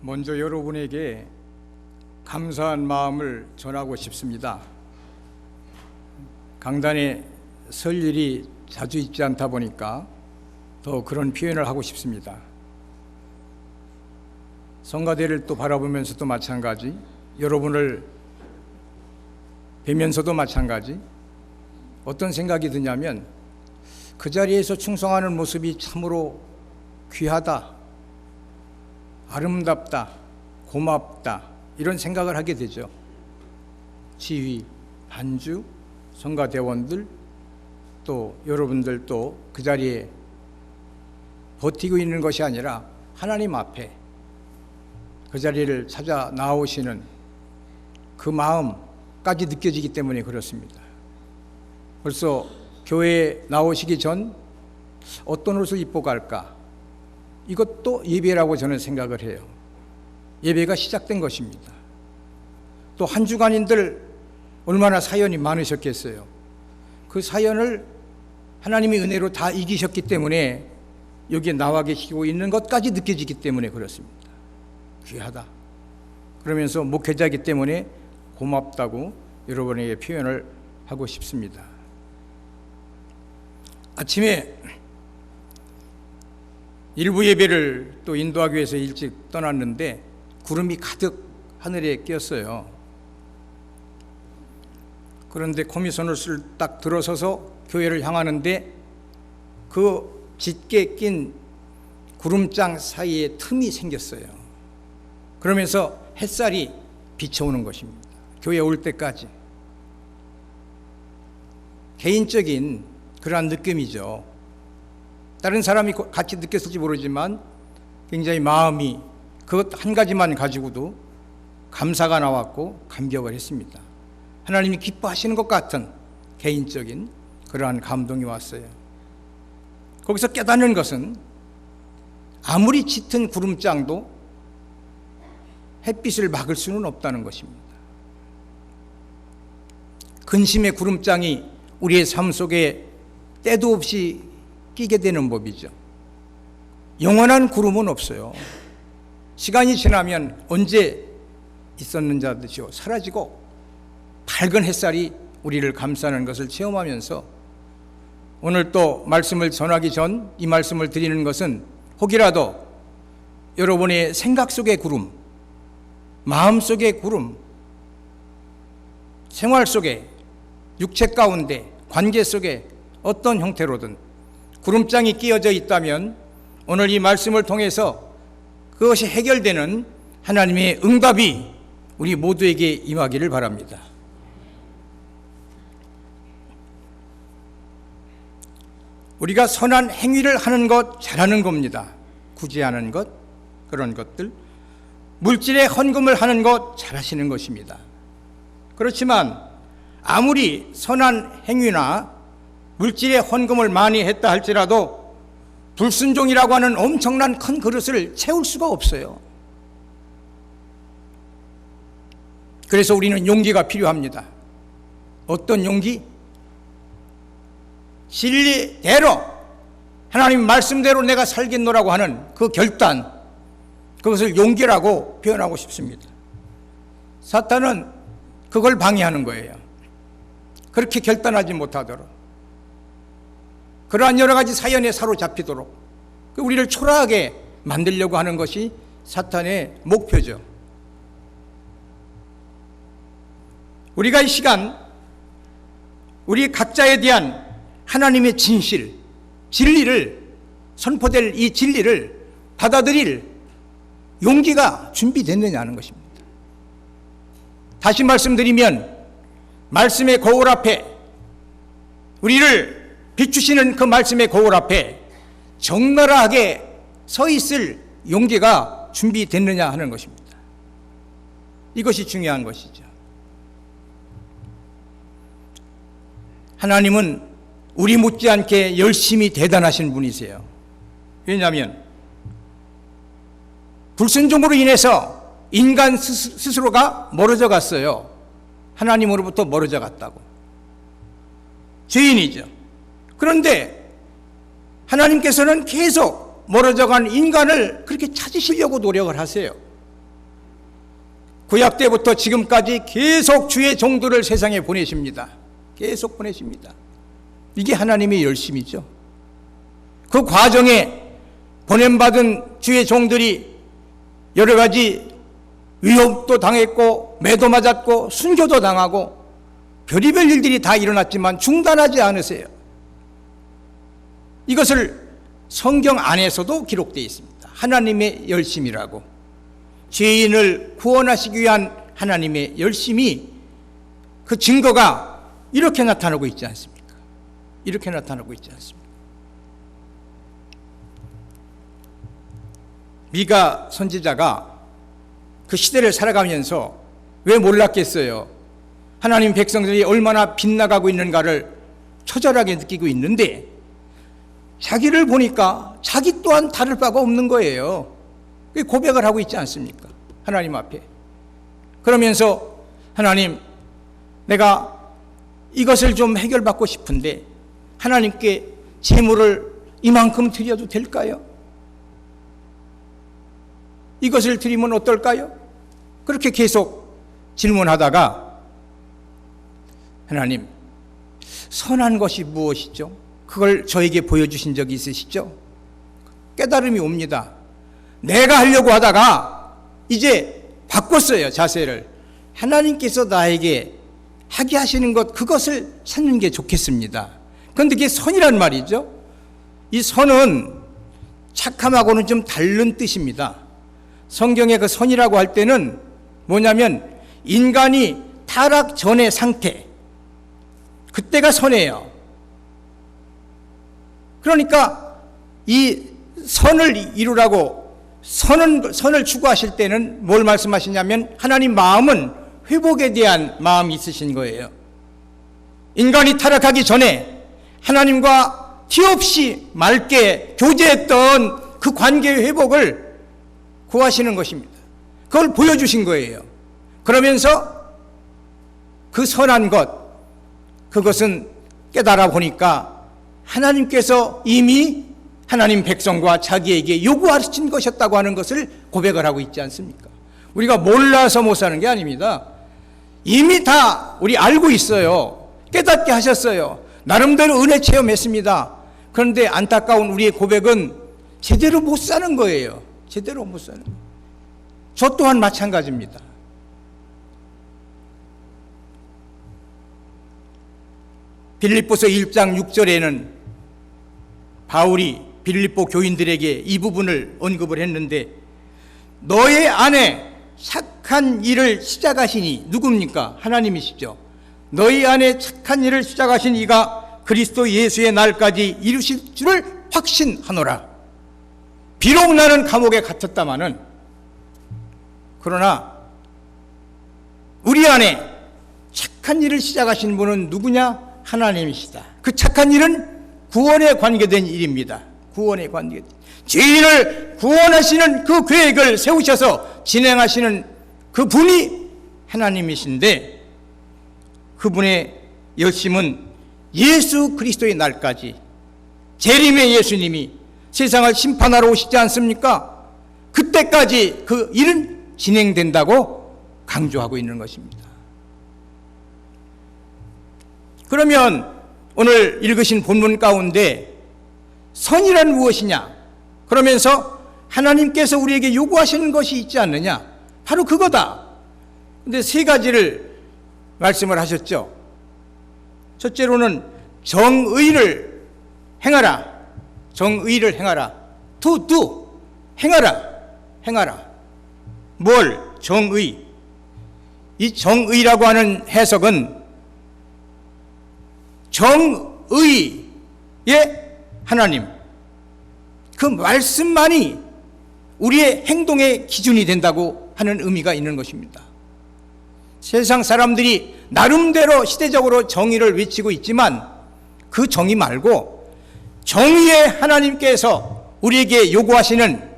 먼저 여러분에게 감사한 마음을 전하고 싶습니다. 강단에 설 일이 자주 있지 않다 보니까 더 그런 표현을 하고 싶습니다. 성가대를 또 바라보면서도 마찬가지, 여러분을 뵈면서도 마찬가지, 어떤 생각이 드냐면 그 자리에서 충성하는 모습이 참으로 귀하다, 아름답다, 고맙다, 이런 생각을 하게 되죠. 지휘, 반주, 성가대원들, 또 여러분들 또 그 자리에 버티고 있는 것이 아니라 하나님 앞에 그 자리를 찾아 나오시는 그 마음까지 느껴지기 때문에 그렇습니다. 벌써 교회에 나오시기 전 어떤 옷을 입고 갈까? 이것도 예배라고 저는 생각을 해요. 예배가 시작된 것입니다. 또 한 주간인들 얼마나 사연이 많으셨겠어요. 그 사연을 하나님의 은혜로 다 이기셨기 때문에 여기에 나와 계시고 있는 것까지 느껴지기 때문에 그렇습니다. 귀하다. 그러면서 목회자이기 때문에 고맙다고 여러분에게 표현을 하고 싶습니다. 아침에 일부 예배를 또 인도하기 위해서 일찍 떠났는데 구름이 가득 하늘에 꼈어요. 그런데 코미선을 딱 들어서서 교회를 향하는데 그 짙게 낀 구름장 사이에 틈이 생겼어요. 그러면서 햇살이 비쳐오는 것입니다. 교회에 올 때까지. 개인적인 그러한 느낌이죠. 다른 사람이 같이 느꼈을지 모르지만 굉장히 마음이 그것 한 가지만 가지고도 감사가 나왔고 감격을 했습니다. 하나님이 기뻐하시는 것 같은 개인적인 그러한 감동이 왔어요. 거기서 깨닫는 것은 아무리 짙은 구름장도 햇빛을 막을 수는 없다는 것입니다. 근심의 구름장이 우리의 삶 속에 때도 없이 끼게 되는 법이죠. 영원한 구름은 없어요. 시간이 지나면 언제 있었는 자듯이 사라지고 밝은 햇살이 우리를 감싸는 것을 체험하면서 오늘 또 말씀을 전하기 전 이 말씀을 드리는 것은 혹이라도 여러분의 생각 속의 구름, 마음 속의 구름, 생활 속에, 육체 가운데, 관계 속에 어떤 형태로든 구름장이 끼어져 있다면 오늘 이 말씀을 통해서 그것이 해결되는 하나님의 응답이 우리 모두에게 임하기를 바랍니다. 우리가 선한 행위를 하는 것, 잘하는 겁니다. 구제하는 것, 그런 것들. 물질의 헌금을 하는 것, 잘하시는 것입니다. 그렇지만 아무리 선한 행위나 물질의 헌금을 많이 했다 할지라도 불순종이라고 하는 엄청난 큰 그릇을 채울 수가 없어요. 그래서 우리는 용기가 필요합니다. 어떤 용기? 진리대로 하나님 말씀대로 내가 살겠노라고 하는 그 결단, 그것을 용기라고 표현하고 싶습니다. 사탄은 그걸 방해하는 거예요. 그렇게 결단하지 못하도록, 그러한 여러 가지 사연에 사로잡히도록 우리를 초라하게 만들려고 하는 것이 사탄의 목표죠. 우리가 이 시간 우리 각자에 대한 하나님의 진실, 진리를 선포될 이 진리를 받아들일 용기가 준비됐느냐는 것입니다. 다시 말씀드리면 말씀의 거울 앞에, 우리를 비추시는 그 말씀의 거울 앞에 적나라하게 서 있을 용기가 준비됐느냐 하는 것입니다. 이것이 중요한 것이죠. 하나님은 우리 못지않게 열심히 대단하신 분이세요. 왜냐하면 불순종으로 인해서 인간 스스로가 멀어져 갔어요. 하나님으로부터 멀어져 갔다고. 죄인이죠. 그런데 하나님께서는 계속 멀어져 간 인간을 그렇게 찾으시려고 노력을 하세요. 구약 때부터 지금까지 계속 주의 종들을 세상에 보내십니다. 계속 보내십니다. 이게 하나님의 열심이죠. 그 과정에 보냄받은 주의 종들이 여러 가지 위협도 당했고 매도 맞았고 순교도 당하고 별의별 일들이 다 일어났지만 중단하지 않으세요. 이것을 성경 안에서도 기록되어 있습니다. 하나님의 열심이라고. 죄인을 구원하시기 위한 하나님의 열심이, 그 증거가 이렇게 나타나고 있지 않습니까? 이렇게 나타나고 있지 않습니까? 미가 선지자가 그 시대를 살아가면서 왜 몰랐겠어요? 하나님 백성들이 얼마나 빗나가고 있는가를 처절하게 느끼고 있는데 자기를 보니까 자기 또한 다를 바가 없는 거예요. 고백을 하고 있지 않습니까? 하나님 앞에. 그러면서 하나님, 내가 이것을 좀 해결받고 싶은데 하나님께 제물을 이만큼 드려도 될까요? 이것을 드리면 어떨까요? 그렇게 계속 질문하다가 하나님, 선한 것이 무엇이죠? 그걸 저에게 보여주신 적이 있으시죠? 깨달음이 옵니다. 내가 하려고 하다가 이제 바꿨어요, 자세를. 하나님께서 나에게 하게 하시는 것, 그것을 찾는 게 좋겠습니다. 그런데 그게 선이란 말이죠. 이 선은 착함하고는 좀 다른 뜻입니다. 성경의 그 선이라고 할 때는 뭐냐면 인간이 타락 전의 상태, 그때가 선이에요. 그러니까 이 선을 이루라고 선을 추구하실 때는 뭘 말씀하시냐면 하나님 마음은 회복에 대한 마음이 있으신 거예요. 인간이 타락하기 전에 하나님과 티없이 맑게 교제했던 그 관계의 회복을 구하시는 것입니다. 그걸 보여주신 거예요. 그러면서 그 선한 것, 그것은 깨달아 보니까 하나님께서 이미 하나님 백성과 자기에게 요구하신 것이었다고 하는 것을 고백을 하고 있지 않습니까? 우리가 몰라서 못 사는 게 아닙니다. 이미 다 우리 알고 있어요. 깨닫게 하셨어요. 나름대로 은혜 체험했습니다. 그런데 안타까운 우리의 고백은 제대로 못 사는 거예요. 제대로 못 사는 거예요. 저 또한 마찬가지입니다. 빌립보서 1장 6절에는 바울이 빌립보 교인들에게 이 부분을 언급을 했는데, 너의 안에 착한 일을 시작하시니, 누굽니까? 하나님이시죠. 너희 안에 착한 일을 시작하신 이가 그리스도 예수의 날까지 이루실 줄을 확신하노라. 비록 나는 감옥에 갇혔다마는, 그러나 우리 안에 착한 일을 시작하신 분은 누구냐? 하나님이시다. 그 착한 일은 구원에 관계된 일입니다. 구원에 관계된, 죄인을 구원하시는 그 계획을 세우셔서 진행하시는 그 분이 하나님이신데, 그분의 열심은 예수 그리스도의 날까지, 재림의 예수님이 세상을 심판하러 오시지 않습니까? 그때까지 그 일은 진행된다고 강조하고 있는 것입니다. 그러면 오늘 읽으신 본문 가운데 선이란 무엇이냐? 그러면서 하나님께서 우리에게 요구하시는 것이 있지 않느냐? 바로 그거다. 근데 세 가지를 말씀을 하셨죠. 첫째로는 정의를 행하라. 정의를 행하라. do 행하라. 뭘? 정의. 이 정의라고 하는 해석은 정의의 하나님, 그 말씀만이 우리의 행동의 기준이 된다고 하는 의미가 있는 것입니다. 세상 사람들이 나름대로 시대적으로 정의를 외치고 있지만 그 정의 말고 정의의 하나님께서 우리에게 요구하시는,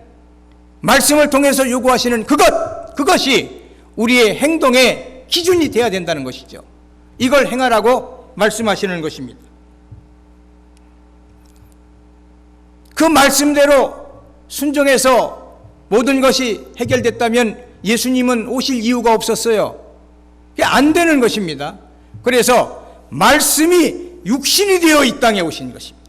말씀을 통해서 요구하시는 그것이 우리의 행동의 기준이 되어야 된다는 것이죠. 이걸 행하라고 말씀하시는 것입니다. 그 말씀대로 순종해서 모든 것이 해결됐다면 예수님은 오실 이유가 없었어요. 그게 안 되는 것입니다. 그래서 말씀이 육신이 되어 이 땅에 오신 것입니다.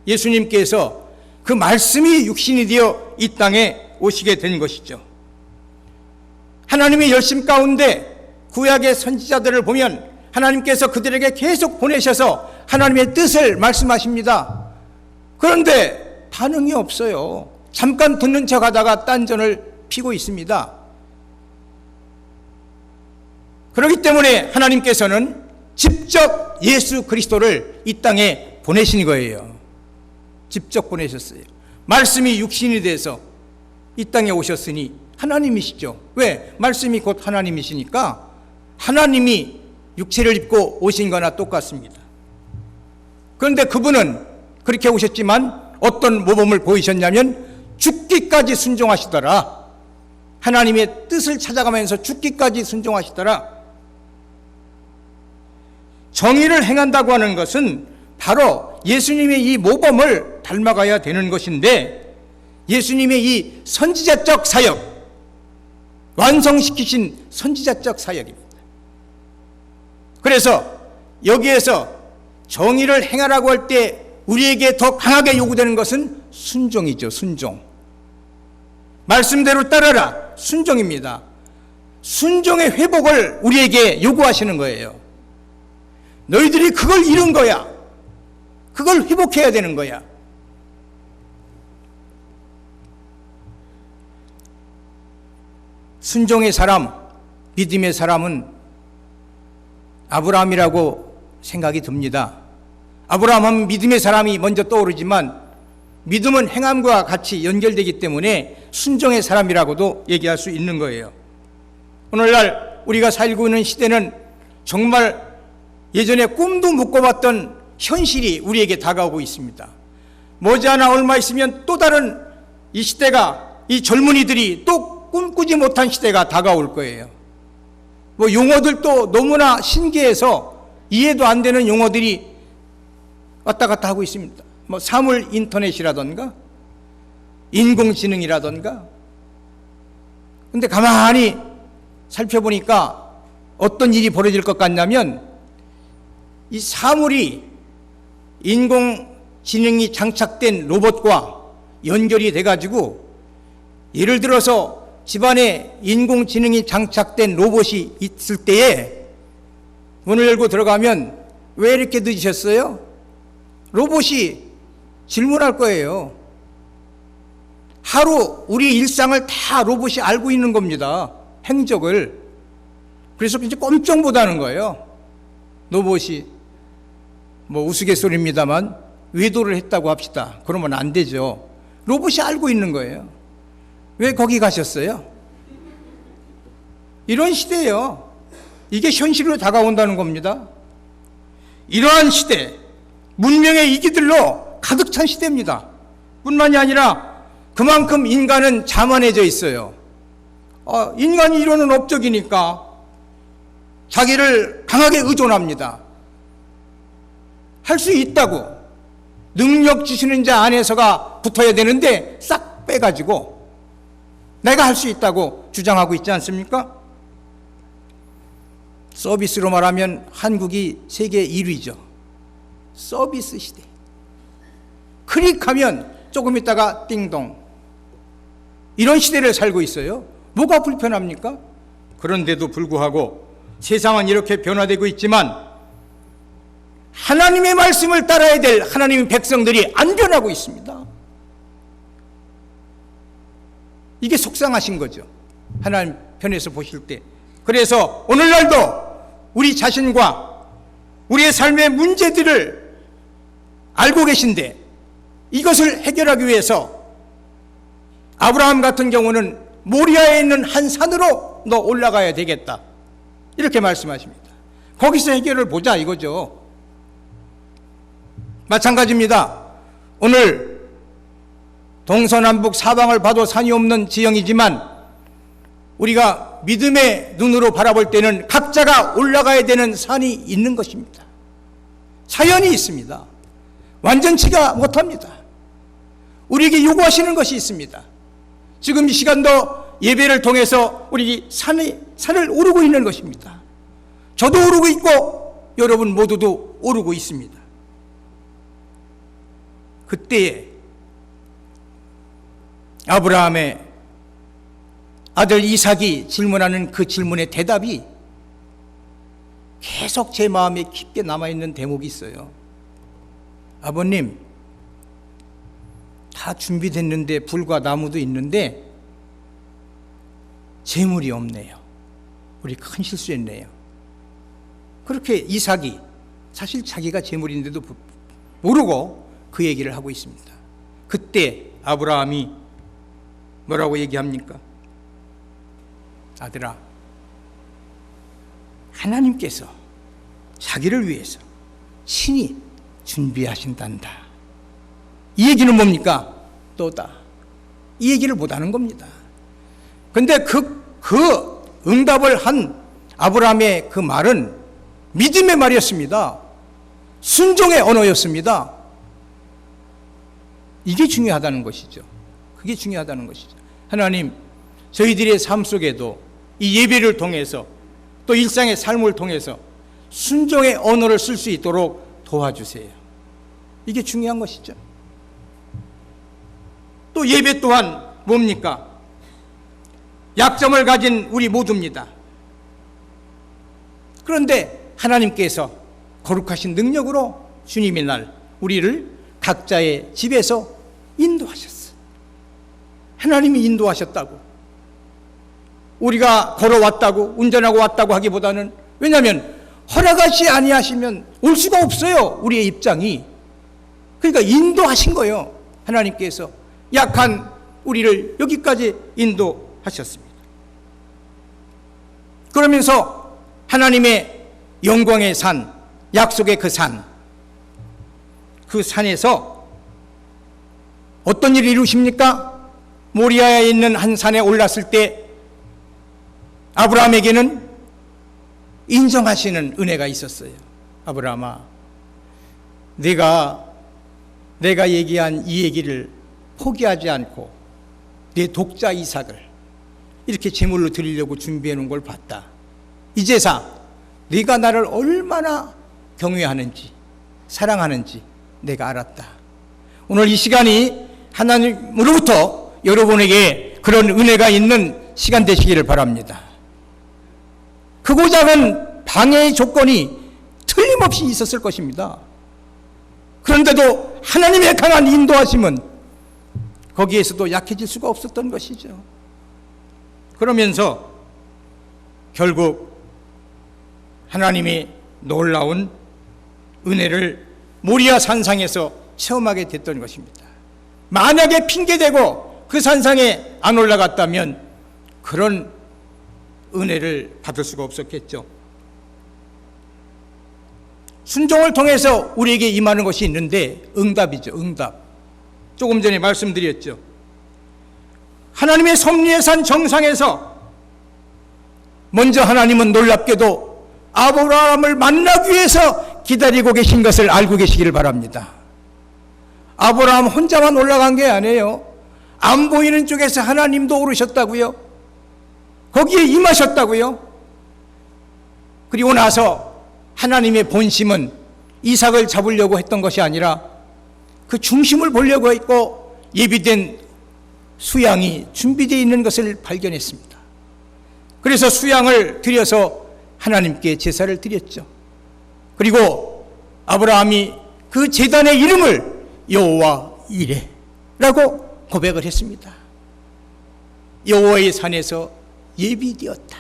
예수님께서 그 말씀이 육신이 되어 이 땅에 오시게 된 것이죠. 하나님의 열심 가운데 구약의 선지자들을 보면 하나님께서 그들에게 계속 보내셔서 하나님의 뜻을 말씀하십니다. 그런데 반응이 없어요. 잠깐 듣는 척 하다가 딴전을 피고 있습니다. 그렇기 때문에 하나님께서는 직접 예수 그리스도를 이 땅에 보내신 거예요. 직접 보내셨어요. 말씀이 육신이 돼서 이 땅에 오셨으니 하나님이시죠. 왜? 말씀이 곧 하나님이시니까 하나님이 육체를 입고 오신 거나 똑같습니다. 그런데 그분은 그렇게 오셨지만 어떤 모범을 보이셨냐면 죽기까지 순종하시더라. 하나님의 뜻을 찾아가면서 죽기까지 순종하시더라. 정의를 행한다고 하는 것은 바로 예수님의 이 모범을 닮아가야 되는 것인데 예수님의 이 선지자적 사역, 완성시키신 선지자적 사역입니다. 그래서 여기에서 정의를 행하라고 할 때 우리에게 더 강하게 요구되는 것은 순종이죠. 순종. 말씀대로 따르라. 순종입니다. 순종의 회복을 우리에게 요구하시는 거예요. 너희들이 그걸 잃은 거야. 그걸 회복해야 되는 거야. 순종의 사람, 믿음의 사람은 아브라함이라고 생각이 듭니다. 아브라함 하면 믿음의 사람이 먼저 떠오르지만 믿음은 행함과 같이 연결되기 때문에 순종의 사람이라고도 얘기할 수 있는 거예요. 오늘날 우리가 살고 있는 시대는 정말 예전에 꿈도 못 꿔봤던 현실이 우리에게 다가오고 있습니다. 머지않아 얼마 있으면 또 다른 이 시대가, 이 젊은이들이 또 꿈꾸지 못한 시대가 다가올 거예요. 뭐 용어들도 너무나 신기해서 이해도 안 되는 용어들이 왔다 갔다 하고 있습니다. 뭐 사물 인터넷이라던가 인공지능이라던가. 근데 가만히 살펴보니까 어떤 일이 벌어질 것 같냐면 이 사물이 인공지능이 장착된 로봇과 연결이 돼가지고 예를 들어서 집안에 인공지능이 장착된 로봇이 있을 때에 문을 열고 들어가면 왜 이렇게 늦으셨어요? 로봇이 질문할 거예요. 하루 우리 일상을 다 로봇이 알고 있는 겁니다. 행적을. 그래서 이제 꼼짝 못하는 거예요. 로봇이 뭐 우스갯소리입니다만 외도를 했다고 합시다. 그러면 안 되죠. 로봇이 알고 있는 거예요. 왜 거기 가셨어요? 이런 시대예요. 이게 현실로 다가온다는 겁니다. 이러한 시대, 문명의 이기들로 가득 찬 시대입니다. 뿐만이 아니라 그만큼 인간은 자만해져 있어요. 인간이 이루는 업적이니까 자기를 강하게 의존합니다. 할 수 있다고 능력 주시는 자 안에서가 붙어야 되는데 싹 빼가지고 내가 할 수 있다고 주장하고 있지 않습니까? 서비스로 말하면 한국이 세계 1위죠. 서비스 시대. 클릭하면 조금 있다가 띵동. 이런 시대를 살고 있어요. 뭐가 불편합니까? 그런데도 불구하고 세상은 이렇게 변화되고 있지만 하나님의 말씀을 따라야 될 하나님의 백성들이 안 변하고 있습니다. 이게 속상하신 거죠. 하나님 편에서 보실 때. 그래서 오늘날도 우리 자신과 우리의 삶의 문제들을 알고 계신데 이것을 해결하기 위해서 아브라함 같은 경우는 모리아에 있는 한 산으로 너 올라가야 되겠다. 이렇게 말씀하십니다. 거기서 해결을 보자 이거죠. 마찬가지입니다. 오늘 동서남북 사방을 봐도 산이 없는 지형이지만 우리가 믿음의 눈으로 바라볼 때는 각자가 올라가야 되는 산이 있는 것입니다. 사연이 있습니다. 완전치가 못합니다. 우리에게 요구하시는 것이 있습니다. 지금 이 시간도 예배를 통해서 우리 산을 오르고 있는 것입니다. 저도 오르고 있고 여러분 모두도 오르고 있습니다. 그때에 아브라함의 아들 이삭이 질문하는 그 질문의 대답이 계속 제 마음에 깊게 남아있는 대목이 있어요. 아버님, 다 준비됐는데 불과 나무도 있는데 재물이 없네요. 우리 큰 실수했네요. 그렇게 이삭이 사실 자기가 재물인데도 모르고 그 얘기를 하고 있습니다. 그때 아브라함이 뭐라고 얘기합니까? 아들아, 하나님께서 자기를 위해서 친히 준비하신단다. 이 얘기는 뭡니까? 또다. 이 얘기를 못하는 겁니다. 근데 그 응답을 한 아브라함의 그 말은 믿음의 말이었습니다. 순종의 언어였습니다. 이게 중요하다는 것이죠. 그게 중요하다는 것이죠. 하나님, 저희들의 삶 속에도 이 예배를 통해서 또 일상의 삶을 통해서 순종의 언어를 쓸 수 있도록 도와주세요. 이게 중요한 것이죠. 또 예배 또한 뭡니까? 약점을 가진 우리 모두입니다. 그런데 하나님께서 거룩하신 능력으로 주님의 날 우리를 각자의 집에서 인도하셨어요. 하나님이 인도하셨다고. 우리가 걸어왔다고 운전하고 왔다고 하기보다는, 왜냐하면 허락하시 아니하시면 올 수가 없어요. 우리의 입장이. 그러니까 인도하신 거예요. 하나님께서 약한 우리를 여기까지 인도하셨습니다. 그러면서 하나님의 영광의 산, 약속의 그 산, 그 산에서 어떤 일을 이루십니까? 모리아에 있는 한 산에 올랐을 때 아브라함에게는 인정하시는 은혜가 있었어요. 아브라함아, 내가 얘기한 이 얘기를 포기하지 않고 내 독자 이삭을 이렇게 제물로 드리려고 준비해 놓은 걸 봤다. 이제사 네가 나를 얼마나 경외하는지 사랑하는지 내가 알았다. 오늘 이 시간이 하나님으로부터 여러분에게 그런 은혜가 있는 시간 되시기를 바랍니다. 크고 작은 방해의 조건이 틀림없이 있었을 것입니다. 그런데도 하나님의 강한 인도하심은 거기에서도 약해질 수가 없었던 것이죠. 그러면서 결국 하나님의 놀라운 은혜를 모리아 산상에서 체험하게 됐던 것입니다. 만약에 핑계대고 그 산상에 안 올라갔다면 그런 은혜를 받을 수가 없었겠죠. 순종을 통해서 우리에게 임하는 것이 있는데 응답이죠. 응답. 조금 전에 말씀드렸죠. 하나님의 섭리의 산 정상에서 먼저 하나님은 놀랍게도 아브라함을 만나기 위해서 기다리고 계신 것을 알고 계시기를 바랍니다. 아브라함 혼자만 올라간 게 아니에요. 안 보이는 쪽에서 하나님도 오르셨다고요. 거기에 임하셨다고요. 그리고 나서 하나님의 본심은 이삭을 잡으려고 했던 것이 아니라 그 중심을 보려고 했고 예비된 수양이 준비되어 있는 것을 발견했습니다. 그래서 수양을 드려서 하나님께 제사를 드렸죠. 그리고 아브라함이 그 제단의 이름을 여호와 이레라고 고백을 했습니다. 여호와의 산에서 예비되었다.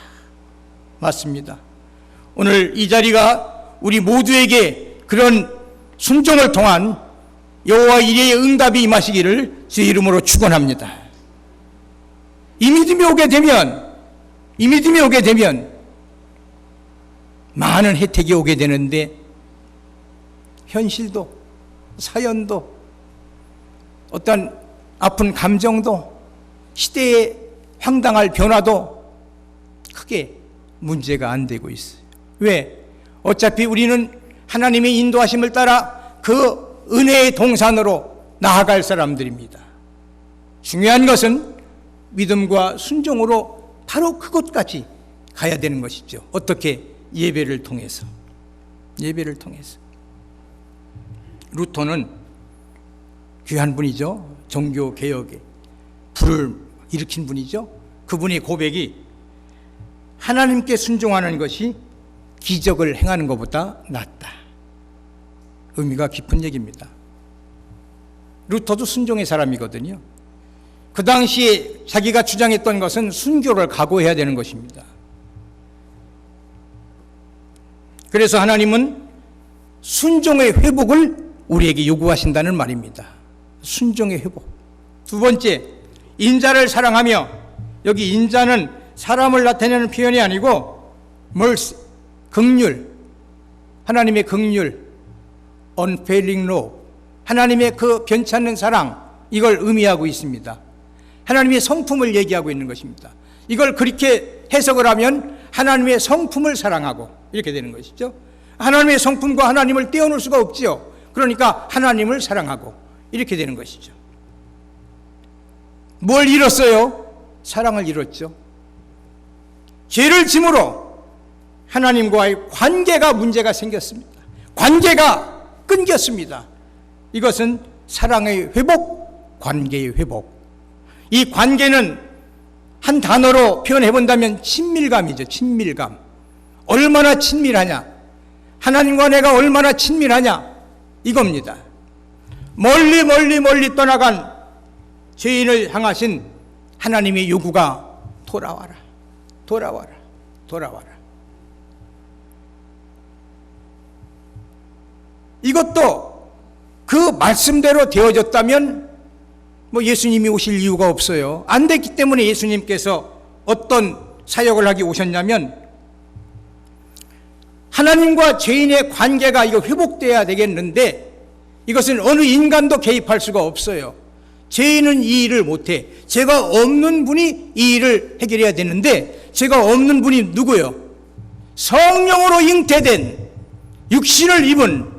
맞습니다. 오늘 이 자리가 우리 모두에게 그런 순종을 통한 여호와 이레의 응답이 임하시기를 주 이름으로 축원합니다. 이 믿음이 오게 되면 많은 혜택이 오게 되는데 현실도 사연도 어떤 아픈 감정도 시대의 황당할 변화도 크게 문제가 안 되고 있어요. 왜? 어차피 우리는 하나님의 인도하심을 따라 그 은혜의 동산으로 나아갈 사람들입니다. 중요한 것은 믿음과 순종으로 바로 그곳까지 가야 되는 것이죠. 어떻게? 예배를 통해서. 예배를 통해서. 루터는 귀한 분이죠. 종교개혁에 불을 일으킨 분이죠. 그분의 고백이 하나님께 순종하는 것이 기적을 행하는 것보다 낫다. 의미가 깊은 얘기입니다. 루터도 순종의 사람이거든요. 그 당시에 자기가 주장했던 것은 순교를 각오해야 되는 것입니다. 그래서 하나님은 순종의 회복을 우리에게 요구하신다는 말입니다. 순종의 회복. 두 번째, 인자를 사랑하며, 여기 인자는 사람을 나타내는 표현이 아니고 mercy, 긍휼, 하나님의 긍휼, unfailing love, 하나님의 그 변치 않는 사랑, 이걸 의미하고 있습니다. 하나님의 성품을 얘기하고 있는 것입니다. 이걸 그렇게 해석을 하면 하나님의 성품을 사랑하고 이렇게 되는 것이죠. 하나님의 성품과 하나님을 떼어놓을 수가 없지요. 그러니까 하나님을 사랑하고 이렇게 되는 것이죠. 뭘 잃었어요? 사랑을 잃었죠. 죄를 짐으로 하나님과의 관계가 문제가 생겼습니다. 관계가 끊겼습니다. 이것은 사랑의 회복, 관계의 회복. 이 관계는 한 단어로 표현해 본다면 친밀감이죠. 친밀감. 얼마나 친밀하냐? 하나님과 내가 얼마나 친밀하냐? 이겁니다. 멀리 멀리 멀리 떠나간 죄인을 향하신 하나님의 요구가 돌아와라, 돌아와라, 돌아와라. 이것도 그 말씀대로 되어졌다면 예수님이 오실 이유가 없어요. 안 됐기 때문에 예수님께서 어떤 사역을 하기 오셨냐면 하나님과 죄인의 관계가 이거 회복돼야 되겠는데 이것은 어느 인간도 개입할 수가 없어요. 죄인은 이 일을 못해. 죄가 없는 분이 이 일을 해결해야 되는데 죄가 없는 분이 누구요? 성령으로 잉태된 육신을 입은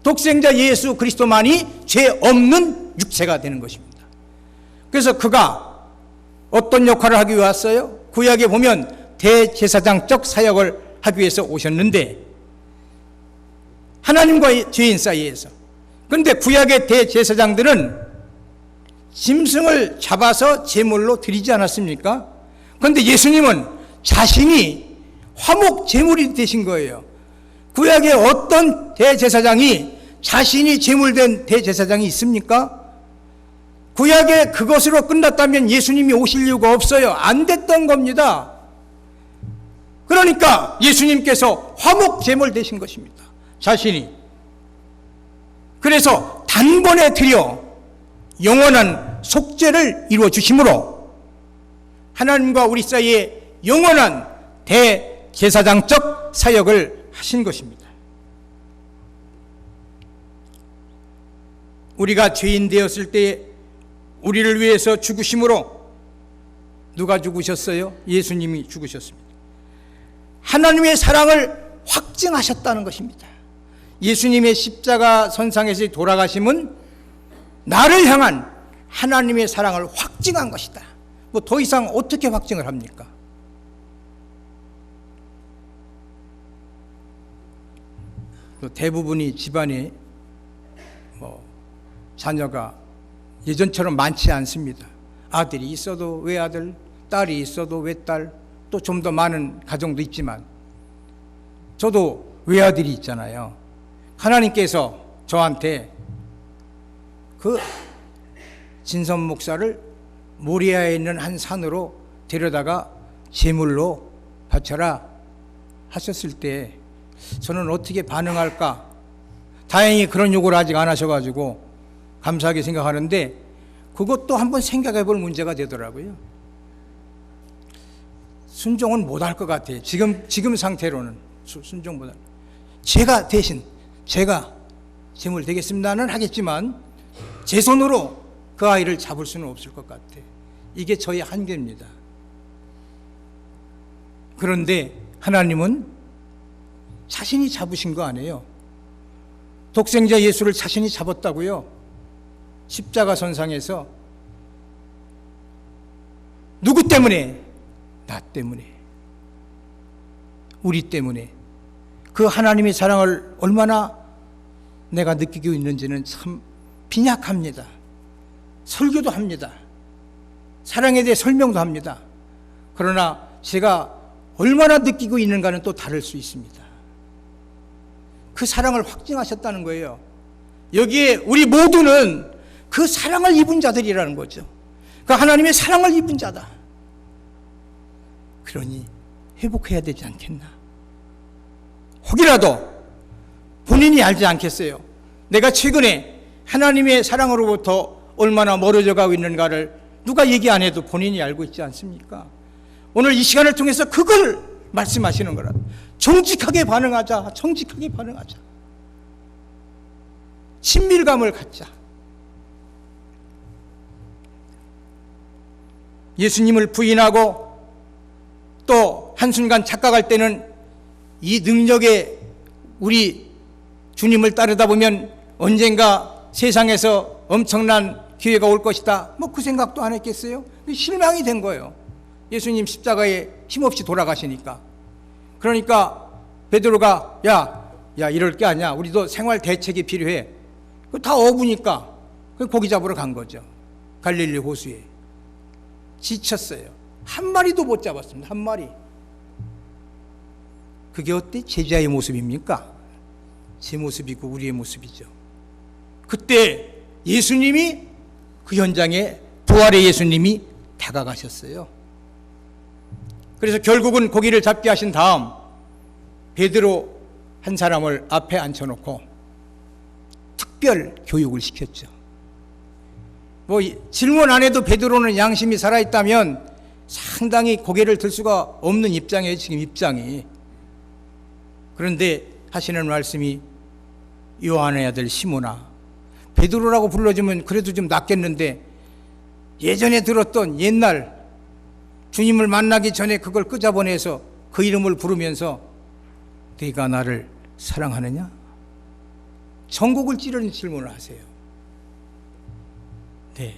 독생자 예수 그리스도만이 죄 없는 육체가 되는 것입니다. 그래서 그가 어떤 역할을 하기 위해 왔어요? 구약에 보면 대제사장적 사역을 하기 위해서 오셨는데 하나님과 죄인 사이에서. 그런데 구약의 대제사장들은 짐승을 잡아서 제물로 드리지 않았습니까? 그런데 예수님은 자신이 화목 제물이 되신 거예요. 구약의 어떤 대제사장이 자신이 제물된 대제사장이 있습니까? 구약에 그것으로 끝났다면 예수님이 오실 이유가 없어요. 안 됐던 겁니다. 그러니까 예수님께서 화목 제물 되신 것입니다. 자신이. 그래서 단번에 드려 영원한 속죄를 이루어 주심으로 하나님과 우리 사이에 영원한 대제사장적 사역을 하신 것입니다. 우리가 죄인 되었을 때 우리를 위해서 죽으심으로 누가 죽으셨어요? 예수님이 죽으셨습니다. 하나님의 사랑을 확증하셨다는 것입니다. 예수님의 십자가 선상에서 돌아가심은 나를 향한 하나님의 사랑을 확증한 것이다. 더 이상 어떻게 확증을 합니까? 대부분이 집안에 자녀가 예전처럼 많지 않습니다. 아들이 있어도 외아들, 딸이 있어도 외딸, 또 좀 더 많은 가정도 있지만 저도 외아들이 있잖아요. 하나님께서 저한테 그 진선 목사를 모리아에 있는 한 산으로 데려다가 제물로 바쳐라 하셨을 때 저는 어떻게 반응할까? 다행히 그런 요구를 아직 안 하셔가지고 감사하게 생각하는데 그것도 한번 생각해 볼 문제가 되더라고요. 순종은 못할 것 같아요. 지금 상태로는 순종 못할. 제가 대신 제가 제물 되겠습니다는 하겠지만 제 손으로 그 아이를 잡을 수는 없을 것 같아요. 이게 저의 한계입니다. 그런데 하나님은 자신이 잡으신 거 아니에요. 독생자 예수를 자신이 잡았다고요. 십자가 선상에서 때문에, 나 때문에, 우리 때문에 그 하나님의 사랑을 얼마나 내가 느끼고 있는지는 참 빈약합니다. 설교도 합니다. 사랑에 대해 설명도 합니다. 그러나 제가 얼마나 느끼고 있는가는 또 다를 수 있습니다. 그 사랑을 확증하셨다는 거예요. 여기에 우리 모두는 그 사랑을 입은 자들이라는 거죠. 그 하나님의 사랑을 입은 자다. 그러니 회복해야 되지 않겠나? 혹이라도 본인이 알지 않겠어요? 내가 최근에 하나님의 사랑으로부터 얼마나 멀어져 가고 있는가를 누가 얘기 안 해도 본인이 알고 있지 않습니까? 오늘 이 시간을 통해서 그걸 말씀하시는 거라. 정직하게 반응하자. 정직하게 반응하자. 친밀감을 갖자. 예수님을 부인하고 또 한순간 착각할 때는 이 능력에 우리 주님을 따르다 보면 언젠가 세상에서 엄청난 기회가 올 것이다. 뭐 그 생각도 안 했겠어요? 실망이 된 거예요. 예수님 십자가에 힘없이 돌아가시니까. 그러니까 베드로가 야 이럴 게 아니야. 우리도 생활 대책이 필요해. 다 어부니까 고기 잡으러 간 거죠. 갈릴리 호수에. 지쳤어요. 한 마리도 못 잡았습니다. 한 마리. 그게 어때? 제자의 모습입니까? 제 모습이고 우리의 모습이죠. 그때 예수님이 그 현장에 부활의 예수님이 다가가셨어요. 그래서 결국은 고기를 잡게 하신 다음 베드로 한 사람을 앞에 앉혀놓고 특별 교육을 시켰죠. 뭐 질문 안 해도 베드로는 양심이 살아있다면 상당히 고개를 들 수가 없는 입장이에요. 지금 입장이. 그런데 하시는 말씀이 요한의 아들 시몬아, 베드로라고 불러주면 그래도 좀 낫겠는데 예전에 들었던 옛날 주님을 만나기 전에 그걸 끄잡아내서 그 이름을 부르면서 네가 나를 사랑하느냐? 전곡을 찌르는 질문을 하세요. 네,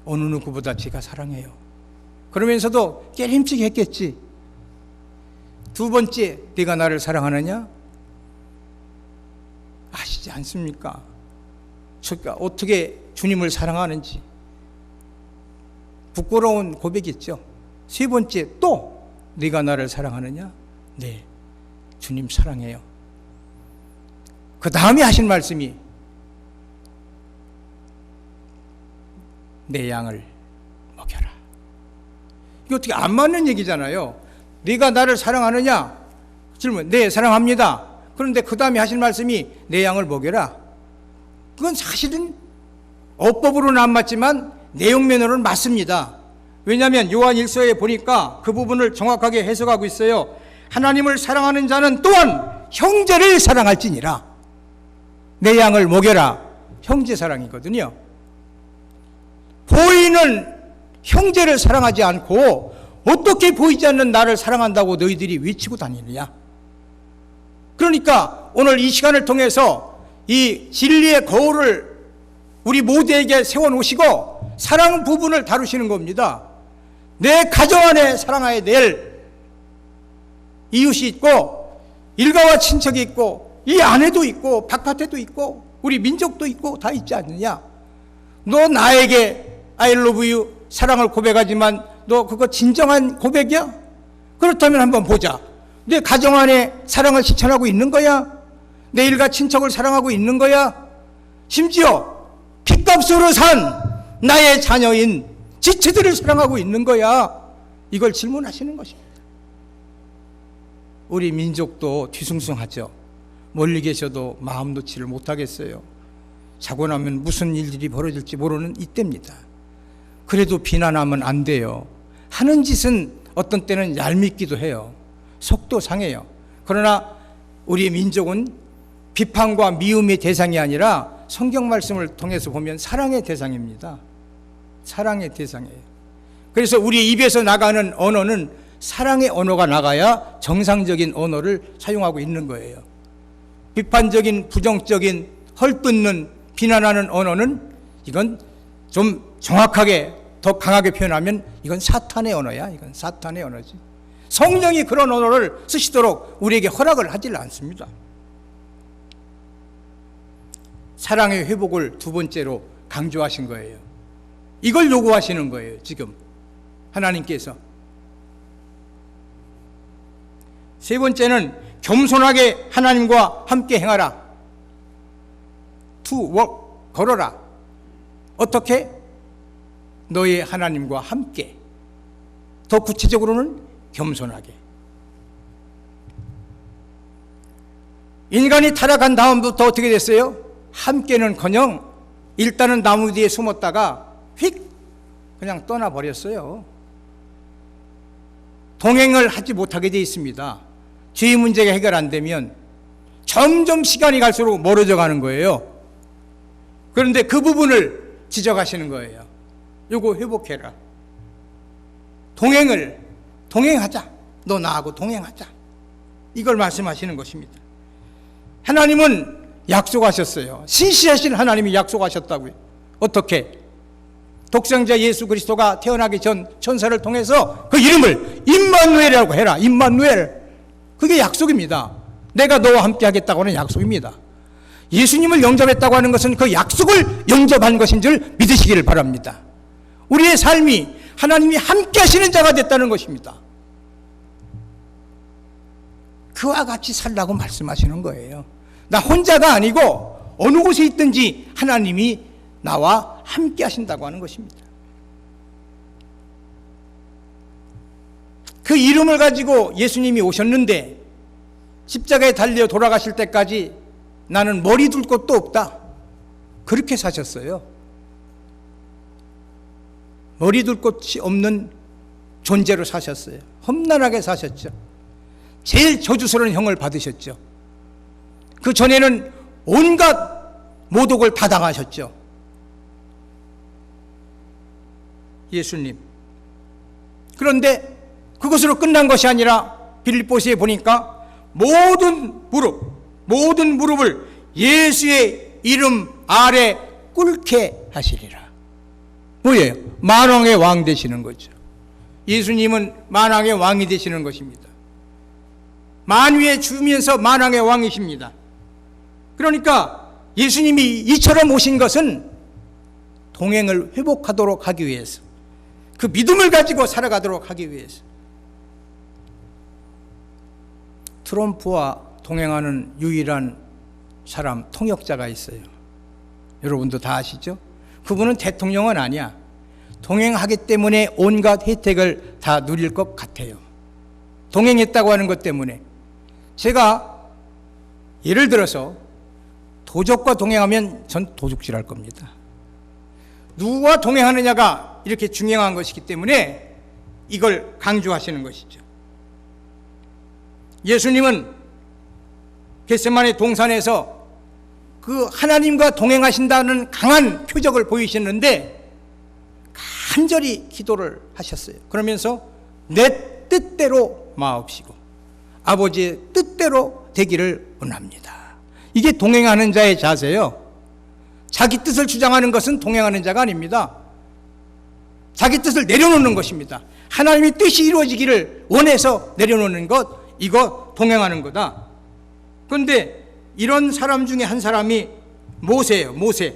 어느 누구보다 제가 사랑해요. 그러면서도 깨림칙 했겠지. 두 번째, 네가 나를 사랑하느냐? 아시지 않습니까? 제가 어떻게 주님을 사랑하는지 부끄러운 고백이죠. 세 번째, 또 네가 나를 사랑하느냐? 네, 주님 사랑해요. 그 다음에 하신 말씀이 내 양을 먹여라. 이거 어떻게 안 맞는 얘기잖아요. 네가 나를 사랑하느냐? 질문, 네, 사랑합니다. 그런데 그 다음에 하신 말씀이 내 양을 먹여라. 그건 사실은 어법으로는 안 맞지만 내용면으로는 맞습니다. 왜냐하면 요한 1서에 보니까 그 부분을 정확하게 해석하고 있어요. 하나님을 사랑하는 자는 또한 형제를 사랑할지니라. 내 양을 먹여라. 형제 사랑이거든요. 보이는 형제를 사랑하지 않고 어떻게 보이지 않는 나를 사랑한다고 너희들이 외치고 다니느냐. 그러니까 오늘 이 시간을 통해서 이 진리의 거울을 우리 모두에게 세워놓으시고 사랑 부분을 다루시는 겁니다. 내 가정 안에 사랑해야 될 이웃이 있고 일가와 친척이 있고 이 안에도 있고 바깥에도 있고 우리 민족도 있고 다 있지 않느냐. 너 나에게 I love you 사랑을 고백하지만 너 그거 진정한 고백이야? 그렇다면 한번 보자. 내 가정 안에 사랑을 실천하고 있는 거야? 내 일가 친척을 사랑하고 있는 거야? 심지어 핏값으로 산 나의 자녀인 지체들을 사랑하고 있는 거야? 이걸 질문하시는 것입니다. 우리 민족도 뒤숭숭하죠. 멀리 계셔도 마음 놓지를 못하겠어요. 자고 나면 무슨 일들이 벌어질지 모르는 이때입니다. 그래도 비난하면 안 돼요. 하는 짓은 어떤 때는 얄밉기도 해요. 속도 상해요. 그러나 우리 민족은 비판과 미움의 대상이 아니라 성경 말씀을 통해서 보면 사랑의 대상입니다. 사랑의 대상이에요. 그래서 우리 입에서 나가는 언어는 사랑의 언어가 나가야 정상적인 언어를 사용하고 있는 거예요. 비판적인, 부정적인, 헐뜯는, 비난하는 언어는 이건 좀 정확하게 더 강하게 표현하면 이건 사탄의 언어야. 이건 사탄의 언어지. 성령이 그런 언어를 쓰시도록 우리에게 허락을 하질 않습니다. 사랑의 회복을 두 번째로 강조하신 거예요. 이걸 요구하시는 거예요, 지금 하나님께서. 세 번째는 겸손하게 하나님과 함께 행하라. To walk, 걸어라. 어떻게? 너의 하나님과 함께. 더 구체적으로는 겸손하게. 인간이 타락한 다음부터 어떻게 됐어요? 함께는커녕 일단은 나무 뒤에 숨었다가 휙 그냥 떠나버렸어요. 동행을 하지 못하게 되어 있습니다. 죄의 문제가 해결 안 되면 점점 시간이 갈수록 멀어져 가는 거예요. 그런데 그 부분을 지적하시는 거예요. 요거 회복해라. 동행하자. 너 나하고 동행하자. 이걸 말씀하시는 것입니다. 하나님은 약속하셨어요. 신실하신 하나님이 약속하셨다고요. 어떻게? 독생자 예수 그리스도가 태어나기 전 천사를 통해서 그 이름을 임마누엘이라고 해라. 임마누엘. 그게 약속입니다. 내가 너와 함께 하겠다고 하는 약속입니다. 예수님을 영접했다고 하는 것은 그 약속을 영접한 것인 줄 믿으시기를 바랍니다. 우리의 삶이 하나님이 함께 하시는 자가 됐다는 것입니다. 그와 같이 살라고 말씀하시는 거예요. 나 혼자가 아니고 어느 곳에 있든지 하나님이 나와 함께 하신다고 하는 것입니다. 그 이름을 가지고 예수님이 오셨는데 십자가에 달려 돌아가실 때까지 나는 머리 둘 곳도 없다. 그렇게 사셨어요. 머리 둘 곳이 없는 존재로 사셨어요. 험난하게 사셨죠. 제일 저주스러운 형을 받으셨죠. 그 전에는 온갖 모독을 다 당하셨죠. 예수님. 그런데 그것으로 끝난 것이 아니라 빌립보서에 보니까 모든 무릎을 예수의 이름 아래 꿇게 하시리라. 뭐예요? 만왕의 왕 되시는 거죠. 예수님은 만왕의 왕이 되시는 것입니다. 만위에 주면서 만왕의 왕이십니다. 그러니까 예수님이 이처럼 오신 것은 동행을 회복하도록 하기 위해서, 그 믿음을 가지고 살아가도록 하기 위해서. 트럼프와 동행하는 유일한 사람, 통역자가 있어요. 여러분도 다 아시죠? 그분은 대통령은 아니야. 동행하기 때문에 온갖 혜택을 다 누릴 것 같아요. 동행했다고 하는 것 때문에. 제가 예를 들어서 도적과 동행하면 전 도둑질할 겁니다. 누구와 동행하느냐가 이렇게 중요한 것이기 때문에 이걸 강조하시는 것이죠. 예수님은 겟세마네 동산에서 그 하나님과 동행하신다는 강한 표적을 보이셨는데 간절히 기도를 하셨어요. 그러면서 내 뜻대로 마옵시고 아버지의 뜻대로 되기를 원합니다. 이게 동행하는 자의 자세예요. 자기 뜻을 주장하는 것은 동행하는 자가 아닙니다. 자기 뜻을 내려놓는 것입니다. 하나님의 뜻이 이루어지기를 원해서 내려놓는 것, 이거 동행하는 거다. 그런데 이런 사람 중에 한 사람이 모세예요. 모세.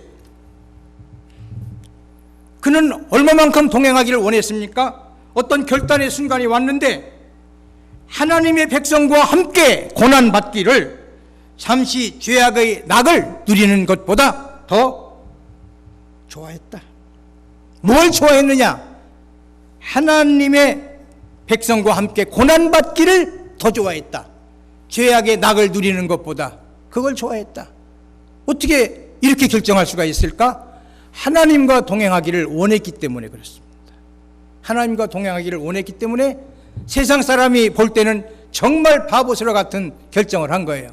그는 얼마만큼 동행하기를 원했습니까? 어떤 결단의 순간이 왔는데 하나님의 백성과 함께 고난받기를 잠시 죄악의 낙을 누리는 것보다 더 좋아했다. 뭘 좋아했느냐? 하나님의 백성과 함께 고난받기를 더 좋아했다. 죄악의 낙을 누리는 것보다 그걸 좋아했다. 어떻게 이렇게 결정할 수가 있을까? 하나님과 동행하기를 원했기 때문에 그렇습니다. 하나님과 동행하기를 원했기 때문에 세상 사람이 볼 때는 정말 바보스러 같은 결정을 한 거예요.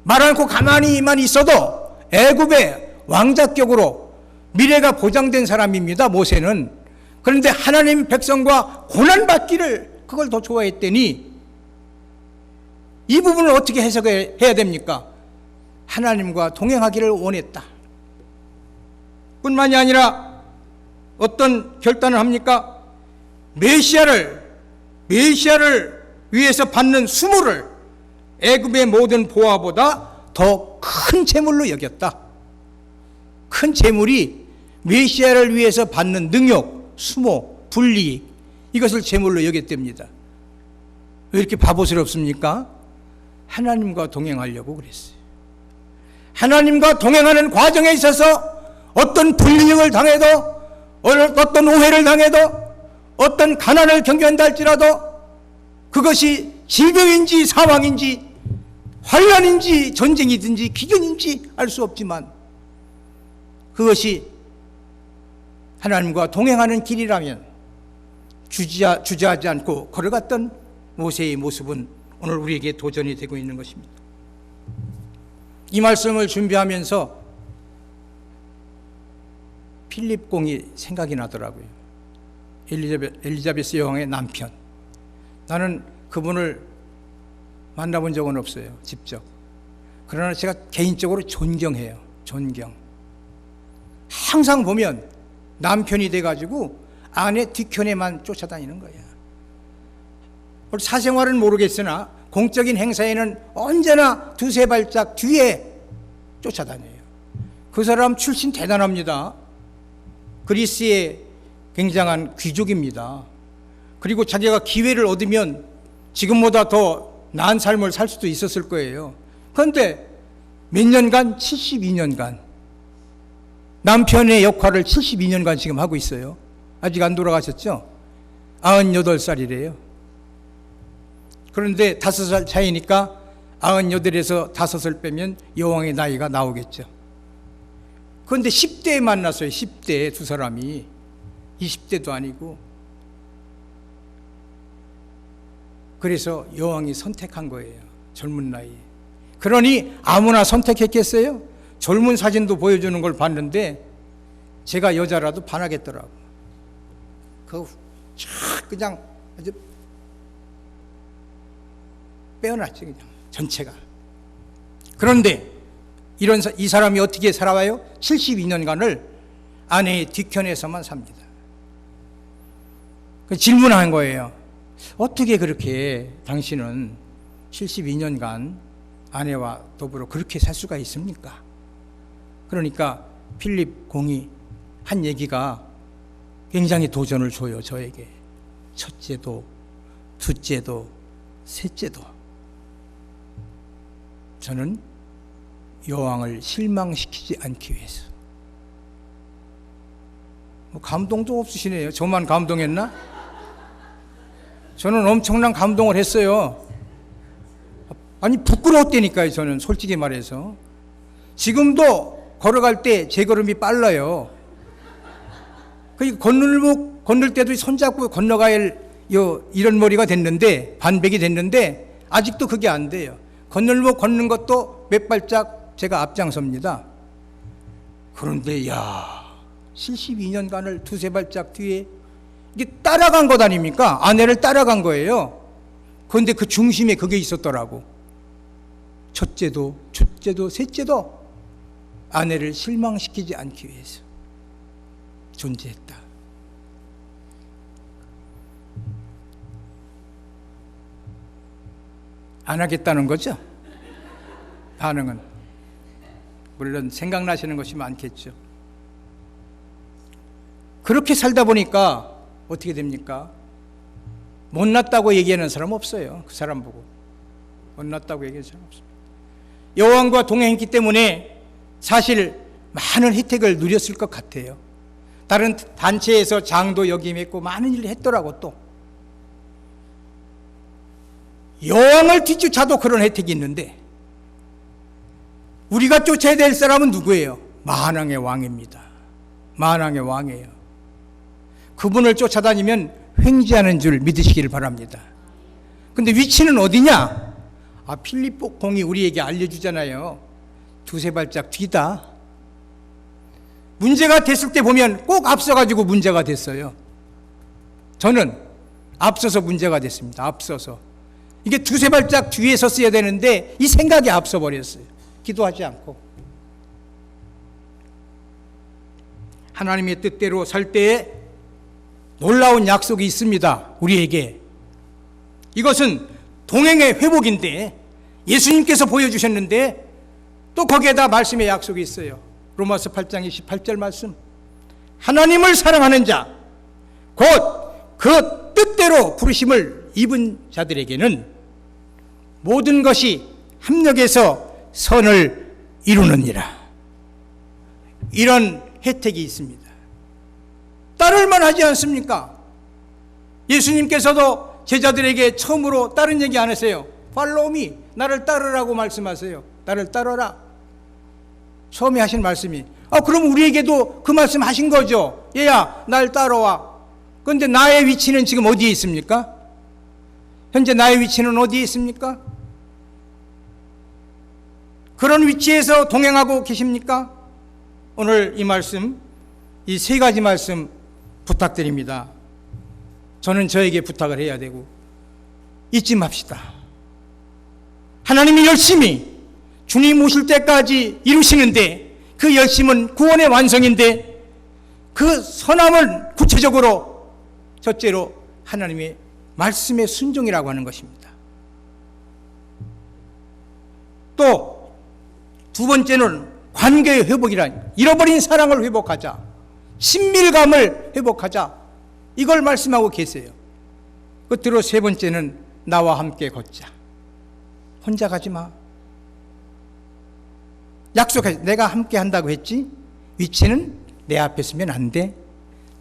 말 않고 가만히만 있어도 애굽의 왕자격으로 미래가 보장된 사람입니다. 모세는. 그런데 하나님 백성과 고난받기를 그걸 더 좋아했더니 이 부분을 어떻게 해석해야 됩니까? 하나님과 동행하기를 원했다. 뿐만이 아니라 어떤 결단을 합니까? 메시아를 위해서 받는 수모를 애굽의 모든 보화보다 더 큰 재물로 여겼다. 큰 재물이 메시아를 위해서 받는 능욕, 수모, 불이익, 이것을 재물로 여겼답니다. 왜 이렇게 바보스럽습니까? 하나님과 동행하려고 그랬어요. 하나님과 동행하는 과정에 있어서 어떤 불이익을 당해도, 어떤 오해를 당해도, 어떤 가난을 경험한다 할지라도 그것이 질병인지 사망인지 환난인지 전쟁이든지 기근인지 알 수 없지만 그것이 하나님과 동행하는 길이라면 주저하지 않고 걸어갔던 모세의 모습은 오늘 우리에게 도전이 되고 있는 것입니다. 이 말씀을 준비하면서 필립 공이 생각이 나더라고요. 엘리자베스 여왕의 남편. 나는 그분을 만나본 적은 없어요, 직접. 그러나 제가 개인적으로 존경해요. 존경. 항상 보면 남편이 돼가지고 아내 뒤편에만 쫓아다니는 거예요. 사생활은 모르겠으나 공적인 행사에는 언제나 두세 발짝 뒤에 쫓아다녀요. 그 사람 출신 대단합니다. 그리스의 굉장한 귀족입니다. 그리고 자기가 기회를 얻으면 지금보다 더 나은 삶을 살 수도 있었을 거예요. 그런데 몇 년간? 72년간 남편의 역할을 72년간 지금 하고 있어요. 아직 안 돌아가셨죠? 98살이래요. 그런데 5살 차이니까 98에서 5을 빼면 여왕의 나이가 나오겠죠. 그런데 10대에 만났어요. 10대에 두 사람이. 20대도 아니고. 그래서 여왕이 선택한 거예요. 젊은 나이에. 그러니 아무나 선택했겠어요? 젊은 사진도 보여주는 걸 봤는데 제가 여자라도 반하겠더라고. 그냥 아주 빼어났지, 그냥 전체가. 그런데 이 사람이 어떻게 살아와요? 72년간을 아내의 뒤편에서만 삽니다. 질문한 거예요. 어떻게 그렇게 당신은 72년간 아내와 더불어 그렇게 살 수가 있습니까? 그러니까 필립 공이 한 얘기가 굉장히 도전을 줘요, 저에게. 첫째도, 둘째도, 셋째도. 저는 여왕을 실망시키지 않기 위해서. 감동도 없으시네요. 저만 감동했나? 저는 엄청난 감동을 했어요. 아니, 부끄러웠다니까요, 저는 솔직히 말해서. 지금도 걸어갈 때 제 걸음이 빨라요. 건널 때도 손잡고 건너가야 할 이런 머리가 됐는데, 반백이 됐는데 아직도 그게 안 돼요. 건널목 걷는 것도 몇 발짝 제가 앞장섭니다. 그런데 72년간을 두세 발짝 뒤에 이게 따라간 것 아닙니까? 아내를 따라간 거예요. 그런데 그 중심에 그게 있었더라고. 첫째도, 둘째도, 셋째도 아내를 실망시키지 않기 위해서 존재했다. 안 하겠다는 거죠? 반응은. 물론 생각나시는 것이 많겠죠. 그렇게 살다 보니까 어떻게 됩니까? 못났다고 얘기하는 사람 없어요. 그 사람 보고. 못났다고 얘기하는 사람 없습니다. 여왕과 동행했기 때문에 사실 많은 혜택을 누렸을 것 같아요. 다른 단체에서 장도 역임했고 많은 일을 했더라고. 또 여왕을 뒤쫓아도 그런 혜택이 있는데 우리가 쫓아야 될 사람은 누구예요? 만왕의 왕입니다. 만왕의 왕이에요. 그분을 쫓아다니면 횡재하는 줄 믿으시기를 바랍니다. 근데 위치는 어디냐? 필립 공이 우리에게 알려주잖아요. 두세 발짝 뒤다. 문제가 됐을 때 보면 꼭 앞서가지고 문제가 됐어요. 저는 앞서서 문제가 됐습니다. 앞서서. 이게 두세 발짝 뒤에 섰어야 되는데 이 생각이 앞서 버렸어요. 기도하지 않고. 하나님의 뜻대로 살 때에 놀라운 약속이 있습니다. 우리에게. 이것은 동행의 회복인데 예수님께서 보여주셨는데 또 거기에다 말씀의 약속이 있어요. 로마서 8장 28절 말씀. 하나님을 사랑하는 자, 곧 그 뜻대로 부르심을 입은 자들에게는 모든 것이 합력해서 선을 이루느니라. 이런 혜택이 있습니다. 따를만 하지 않습니까? 예수님께서도 제자들에게 처음으로 다른 얘기 안 하세요. Follow me, 나를 따르라고 말씀하세요. 나를 따르라. 처음에 하신 말씀이 그럼 우리에게도 그 말씀 하신 거죠. 얘야, 날 따라와. 그런데 나의 위치는 지금 어디에 있습니까? 현재 나의 위치는 어디에 있습니까? 그런 위치에서 동행하고 계십니까? 오늘 이 말씀, 이 세 가지 말씀 부탁드립니다. 저는 저에게 부탁을 해야 되고 잊지 맙시다. 하나님이 열심히 주님 오실 때까지 이루시는데 그 열심은 구원의 완성인데 그 선함을 구체적으로 첫째로 하나님의 말씀의 순종이라고 하는 것입니다. 또 두 번째는 관계의 회복이란 잃어버린 사랑을 회복하자, 친밀감을 회복하자, 이걸 말씀하고 계세요. 끝으로 세 번째는 나와 함께 걷자. 혼자 가지 마. 약속해. 내가 함께 한다고 했지? 위치는 내 앞에 서면 안 돼.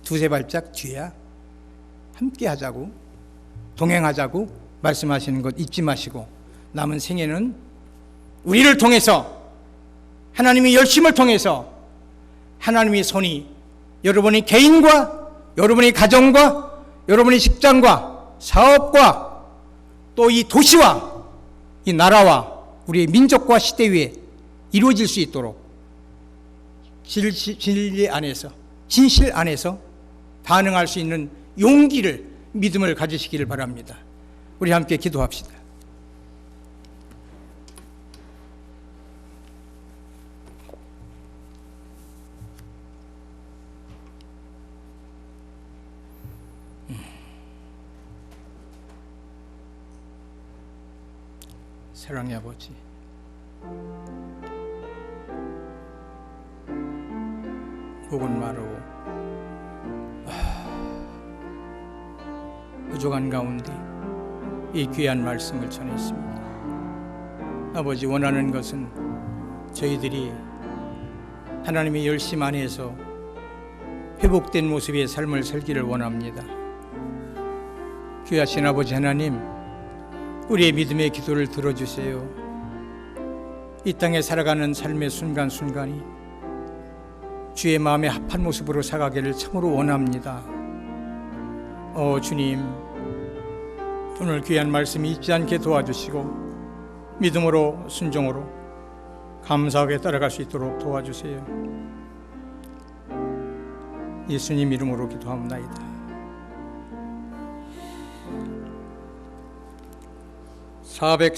두세 발짝 뒤야. 함께 하자고, 동행하자고 말씀하시는 것 잊지 마시고 남은 생애는 우리를 통해서, 하나님의 열심을 통해서 하나님의 손이 여러분의 개인과 여러분의 가정과 여러분의 직장과 사업과 또 이 도시와 이 나라와 우리의 민족과 시대 위에 이루어질 수 있도록 진리 안에서, 진실 안에서 반응할 수 있는 용기를, 믿음을 가지시기를 바랍니다. 우리 함께 기도합시다. 사랑의 아버지, 목은 마르고 부족한 가운데 이 귀한 말씀을 전했습니다. 아버지, 원하는 것은 저희들이 하나님의 열심 안에서 회복된 모습의 삶을 살기를 원합니다. 귀하신 아버지 하나님, 우리의 믿음의 기도를 들어주세요. 이 땅에 살아가는 삶의 순간순간이 주의 마음에 합한 모습으로 살아가기를 참으로 원합니다. 주님, 오늘 귀한 말씀 잊지 않게 도와주시고 믿음으로, 순종으로 감사하게 따라갈 수 있도록 도와주세요. 예수님 이름으로 기도합니다. 400